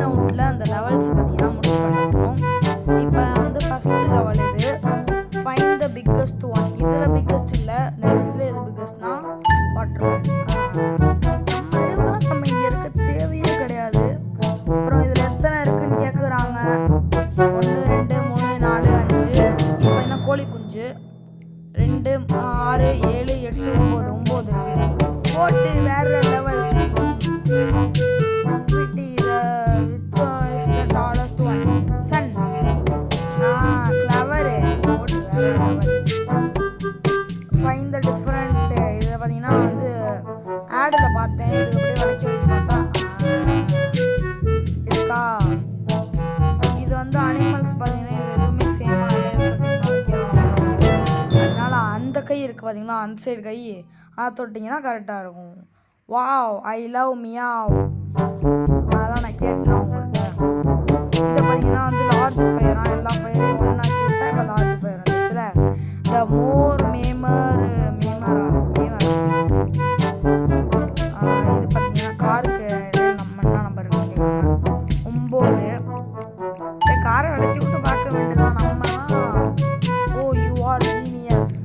Line அவுட்டில் அந்த levels பார்த்தீங்கன்னா முடிச்சு பண்ணணும். இப்போ வந்து ஃபஸ்ட்டு லெவல் இது ஃபைண்ட் த பிக்கஸ்ட் ஒன். இதில் பிக்கஸ்ட் இல்லை, நிஜத்தில் எது பிக்கஸ்ட்னா வாட்டர். நம்ம இங்கே இருக்க தேவையே கிடையாது. அப்புறம் இதில் எத்தனை இருக்குன்னு கேட்குறாங்க. 1 2 3 4 5. இப்போ என்ன கோழி குஞ்சு 2 6 7 8 9 இருக்கு. போட்டு வேற level sweetie which is the tallest one? Sun. Clever. போட்டு வேற லெவல். Find the different. இதை பார்த்தீங்கன்னா வந்து ஆடில் பார்த்தேன். இது அப்படியே வளைக்க வச்சு பார்த்தா இருக்கா. இது வந்து அனிமல்ஸ் பார்த்தீங்கன்னா இது எதுவுமே சேமாக இல்லை. அதனால அந்த கை இருக்குது பார்த்தீங்களா, அந்த சைடு கை அதை தொட்டிங்கன்னா கரெக்டாக இருக்கும். Wow, I love meow. அதெல்லாம் நான் கேட்டேன் உங்கள்கிட்ட. இதை பார்த்தீங்கன்னா வந்து லார்ஜ் ஃபயராக எல்லா ஃபயரையும் ஒன்றாக்கி விட்டா இப்போ லார்ஜ் ஃபயர் வந்துச்சுல. த மோர் மேமரா இது பார்த்தீங்கன்னா காருக்கு நம்ம என்ன நம்பர் இருக்குன்னு 9. காரை அடைச்சி விட்டு பார்க்க வேண்டியதான் நம்ம தான். Oh you are genius.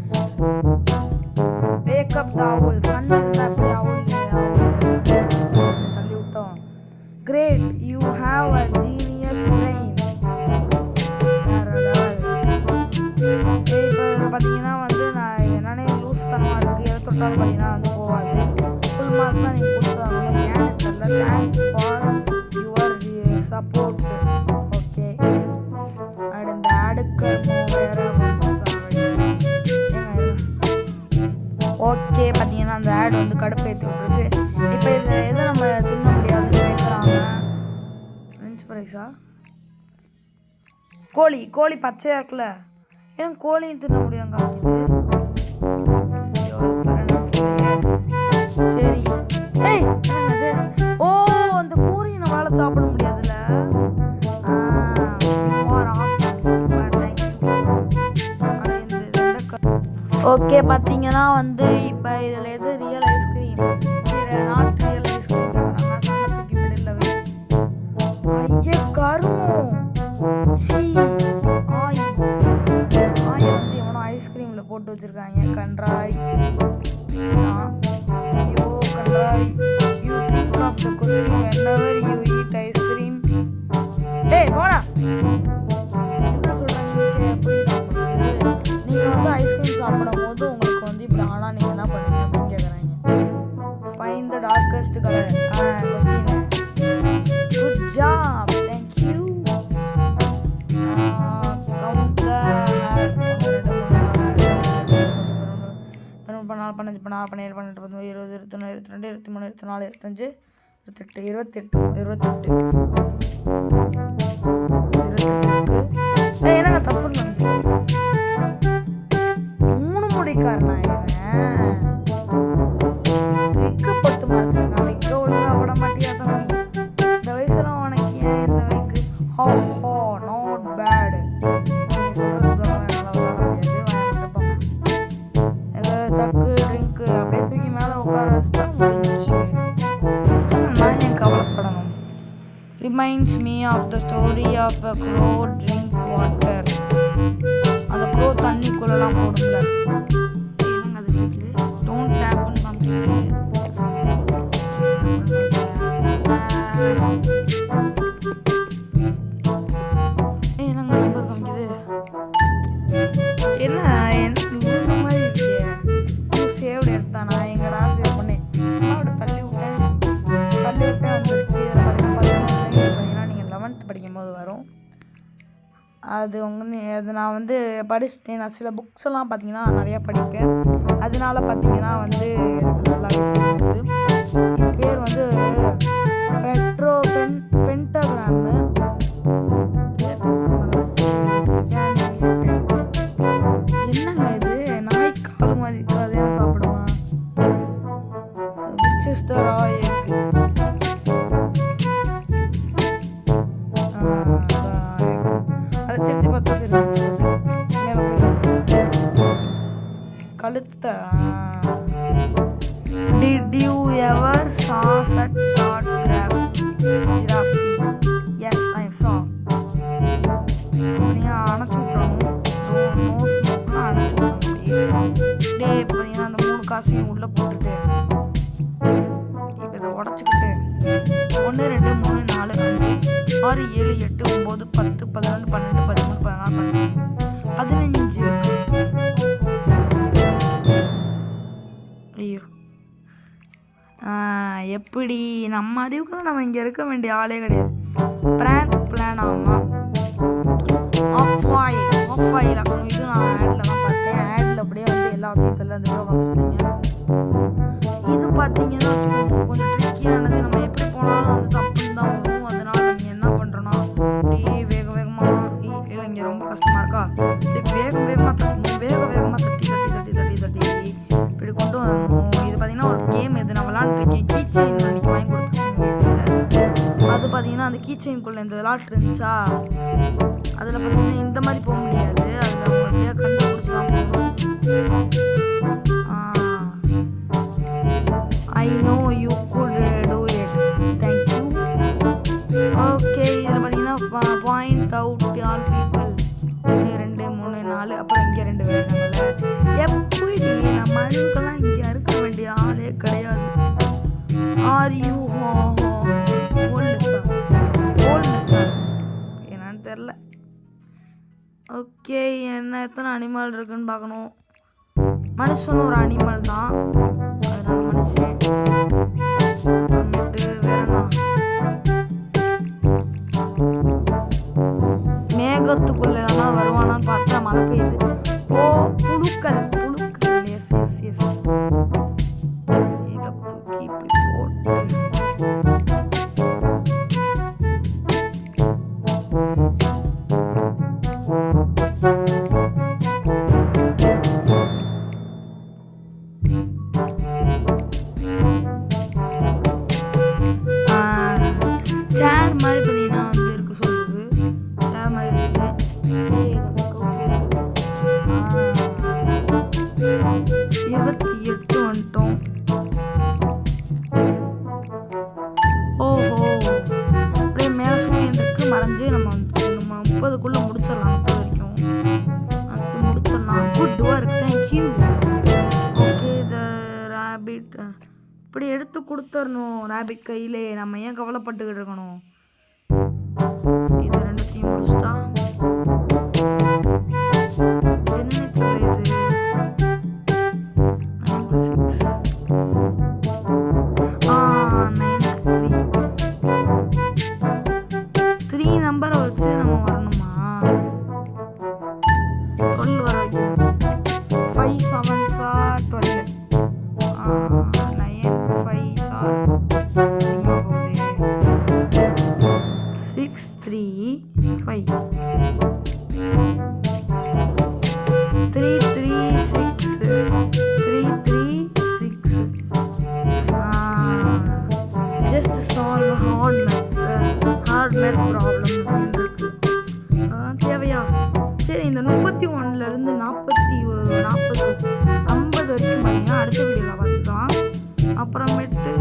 Wake up the owl. Sun இருந்தால் அப்படி அவுல் தள்ளி விட்டோம். Great, you have a genius brain. இப்போ பார்த்தீங்கன்னா வந்து நான் என்னன்னே லூஸ் தனமாக இருக்குது. எதை தொட்டாலும் பார்த்தீங்கன்னா வந்து போகாது. ஃபுல் மார்க் தான் நீங்கள் கொடுத்தாங்க. ஏன்னு தெரியல. Thanks for your support. Okay, இந்த ஆடுக்கு வேறு ஓகே. பார்த்தீங்கன்னா அந்த ஆடு வந்து கடுப்பேற்றி விட்டுருச்சு. இப்போ இதில் எதை நம்ம தின்ன முடியாதுன்னு கேட்குறாங்க. ஃப்ரெஞ்ச் ஃப்ரைஸா? கோழி பச்சையாக இருக்குல்ல, ஏன்னா கோழியும் தின்ன முடியும் காமிக்குது. சரி, ஏய் என்னது? ஓ, அந்த கோழியை நம்மளால சாப்பிட முடியாதுல்ல. ஓகே, பார்த்தீங்கன்னா வந்து இப்போ இதில் எது real ice cream, not real ice cream சொன்னதுக்கு மிடில். ஐயா கருமோ, சி ஆய் வந்து எவனோ ஐஸ்கிரீமில் போட்டு வச்சுருக்காங்க. கன்றாய். ஐயோ கன்றாய். You think of the question whenever you eat ice cream. டேய் போடா. என்ன சொல்கிறாங்க புரியுதா உங்களுக்கு? நீங்கள் வந்து ஐஸ்கிரீம் சாப்பிடும் போது உங்களுக்கு வந்து இப்படி ஆனால் நீங்கள் என்ன பண்ணுவீங்க அப்படின்னு கேட்குறாங்க. Find the darkest colour. Question. Good job, thank you. Count த 14 15 17 18 19 20 21 22 23 24 25 28 28 என்னங்க தப்புன்னு 3 முடிக்காரனா இவன். விக்கப்பட்டு மறைச்சிருக்கான். விக்க ஒழுங்கா விட மாட்டியா தம்பி? இந்த வயசுல உனக்கு ஏன் இந்த வைக்கு? ஹோ நாட் பேட். நீ சொல்றதுக்கு என்னால் விளாட முடியாது. வாங்கிட்டுப்பாங்க ஏதாவது தக்கு ட்ரிங்க்கு அப்படியே தூக்கி மேலே உட்கார வச்சுட்டா முடிஞ்சிச்சு. நான் ஏன் கவலைப்படணும்? Reminds me of the story of a crow drink water. அந்த க்ரோ தண்ணிக்குள்ளெல்லாம் போடும்ல. என்னங்க அது இருக்குது? டோன்ட் டேப்னு காமிக்குது. என்னங்க நம்பர் காமிக்குது? என்ன லூஸ் மாதிரி இருக்கு. சேவ்டு எடுத்தான். நான் எங்கடா சேவ் பண்ணேன்? அவட தள்ளி விட்டேன் வந்துருச்சு. இதில் பார்த்தீங்கன்னா நீங்கள் 11th படிக்கும் போது வரும். அது அது நான் வந்து படிச்சுட்டேன். நான் சில புக்ஸ் எல்லாம் பார்த்தீங்கன்னா நிறையா படிப்பேன். அதனால பார்த்தீங்கன்னா வந்து எனக்கு நல்லாவே தெரியுது. இது பேர் வந்து பென்டாகிராமு. என்னங்க இது? நாய் கால் மாதிரி இருக்கு. அதையும் சாப்பிடுவான். Which is the raw egg. அதை திருத்தி பார்த்தா கழுத்த. Did you ever saw such short giraffe? காசையும் உள்ளே போட்டுட்டு இப்போ இதை உடச்சிக்கிட்டு 1 2 3 4 5 6 7 8 9 10 11 12 13 14 15 ஐயோ எப்படி நம்ம அறிவுக்கு நம்ம இங்கே இருக்க வேண்டிய ஆளே கிடையாது. பிளான் ஆகுமா ஆஃப் ஆயில் ஆகணும். இது நான் ஆடில் தான் பார்த்தேன். ஆடில் அப்படியே வந்து எல்லாத்தையும் தெரியல அந்த காமிச்சிருக்கீங்க. இது பார்த்தீங்கன்னா கொஞ்சம் ட்ரிக்கியானது. நம்ம எப்படி போனாலும் வந்து தப்புன்னு தான் வரும். அதனால் நம்ம என்ன பண்ணுறோன்னா அப்படியே வேகமாக இல்லை இங்கே ரொம்ப கஷ்டமாக இருக்கா வேகமாக தட்டி இப்படி கொண்டு வரணும். இது பார்த்தீங்கன்னா ஒரு கேம் இது நான் விளாண்டுருக்கேன். கீ செயின் அன்றைக்கி வாங்கி கொடுத்துருக்கேன் வீட்டில். அது பார்த்தீங்கன்னா அந்த கீ செயின்குள்ளே இந்த விளாட்டு இருந்துச்சா அதில் பார்த்தீங்கன்னா இந்த மாதிரி போக முடியாது. அதில் அவங்க அப்படியே கண்டுபிடிச்சி தான் போகணும். I know you good do it, thank you. Okay இதில் பார்த்தீங்கன்னா பாயிண்ட் அவுட் ஆல் பீப்புள் 1 2 3 4 அப்புறம் இங்கே 2 வேண்டாங்கல்ல. எப்படி நம்ம அறிவுக்கெல்லாம் இங்கே இருக்க வேண்டிய ஆளே கிடையாது. ஆர் யூ ஓல்டு சார் என்னன்னு தெரில. ஓகே என்ன எத்தனை அனிமல் இருக்குன்னு பார்க்கணும். மனுஷனும் ஒரு அனிமல் தான், அதனால மனுஷன். அப்புறமேட்டு வேறண்ணா மேகத்துக்குள்ளே தான் வருவானான்னு பார்த்தா மழை பெய்யுது. ஓ புழுக்கள் எஸ் இதை தூக்கி இப்படி போட்டு சேர் மாதிரி பார்த்தீங்கன்னா வந்து இருக்க சொல்லுது. சேர் மாதிரி இருக்கு. 28 வந்துட்டோம். ஓஹோ அப்படியே மேலே சூரியன் இருக்கு மறைஞ்சு நம்ம 30க்குள்ளே முடிச்சிடலாம். 30 வரைக்கும் அது முடிச்சிடலாம். Good work, thank you. Okay the rapid இப்படி எடுத்து கொடுத்துடணும். ரேபிட் கையிலே நம்ம ஏன் கவலைப்பட்டுக்கிட்டு இருக்கணும். இது ரெண்டுத்தையும் முடிச்சிட்டா என்ன சொல்லுது. 3 நம்பரை வச்சு நம்ம வரணுமா. 12 வர வைக்கணும். 5 7s are 12. 9 5s are 6 3 5 3 3 6 3 3 6. Just solve hard math problem அப்படின்னு இருக்கு. அதான் தேவையா. சரி இந்த 31லேருந்து 40 50 வரைக்கும் பார்த்தீங்கன்னா அடுத்த வீடியோவில் பார்த்துக்கலாம். அப்புறமேட்டு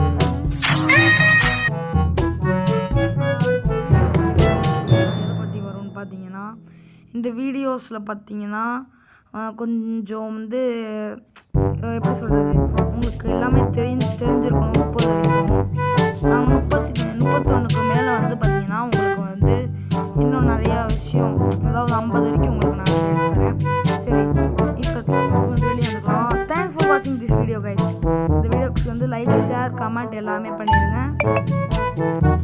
எதை பற்றி வரும்னு பார்த்தீங்கன்னா இந்த வீடியோஸில் பார்த்தீங்கன்னா கொஞ்சம் வந்து எப்படி சொல்கிறது உங்களுக்கு எல்லாமே தெரிஞ்சிருக்கணும். 30 வரைக்கும் நாங்கள் 31க்கு மேலே வந்து பார்த்தீங்கன்னா உங்களுக்கு வந்து இன்னும் நிறையா விஷயம் அதாவது 50 வரைக்கும் உங்களுக்கு நான் எடுத்துறேன். சரி இப்போ வெளியே வந்துக்கலாம். தேங்க்ஸ் ஃபார் வாட்சிங் திஸ் வீடியோ கைஸ். இந்த வீடியோக்கு வந்து லைக் ஷேர் கமெண்ட் எல்லாமே பண்ணிடுங்க.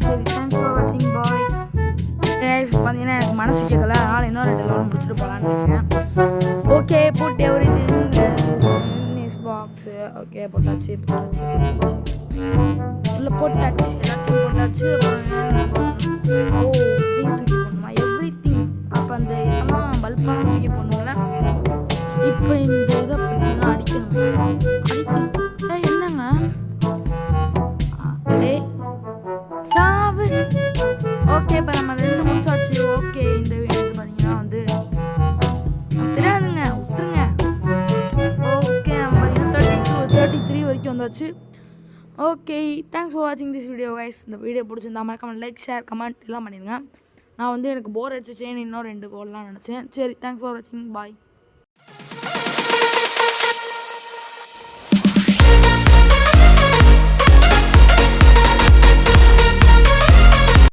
சரி தேங்க்ஸ் ஃபார் வாட்சிங் பாய். பார்த்தீங்கன்னா எனக்கு மனசு கேட்கல, அதனால் இன்னும் 2 லெவல் முடிச்சுட்டு போகலான்னு நினைக்கிறேன். Okay put everything in this box. Okay போட்டாச்சு உள்ள போட்டாச்சு எல்லாத்தையும் போட்டாச்சு. அப்புறம் ஓ இதையும் தூக்கி போடணுமா எவ்ரிதிங். அப்போ அந்த இதெல்லாம் பல்பெல்லாம் தூக்கி போடணும்ல. இப்போ இந்த இதை பார்த்தீங்கன்னா அடிக்கணும். என்னங்க சாவு. ஓகே இப்போ நம்ம 2 முடிச்சாச்சு. ஓகே இந்த வீடியோ பார்த்தீங்கன்னா வந்து தெரியாதுங்க விட்டுருங்க. ஓகே நம்ம பார்த்தீங்கன்னா 33 வரைக்கும் வந்தாச்சு. ஓகே தேங்க்ஸ் ஃபார் வாட்சிங் திஸ் வீடியோ கைஸ். இந்த வீடியோ பிடிச்சிருந்தா மறக்காம லைக் ஷேர் கமெண்ட் எல்லாம் பண்ணிடுங்க. நான் வந்து எனக்கு போர் அடிச்சிச்சேன்னு இன்னும் 2 போடலாம்னு நினச்சேன். சரி தேங்க்ஸ் ஃபார் வாட்சிங் பாய்.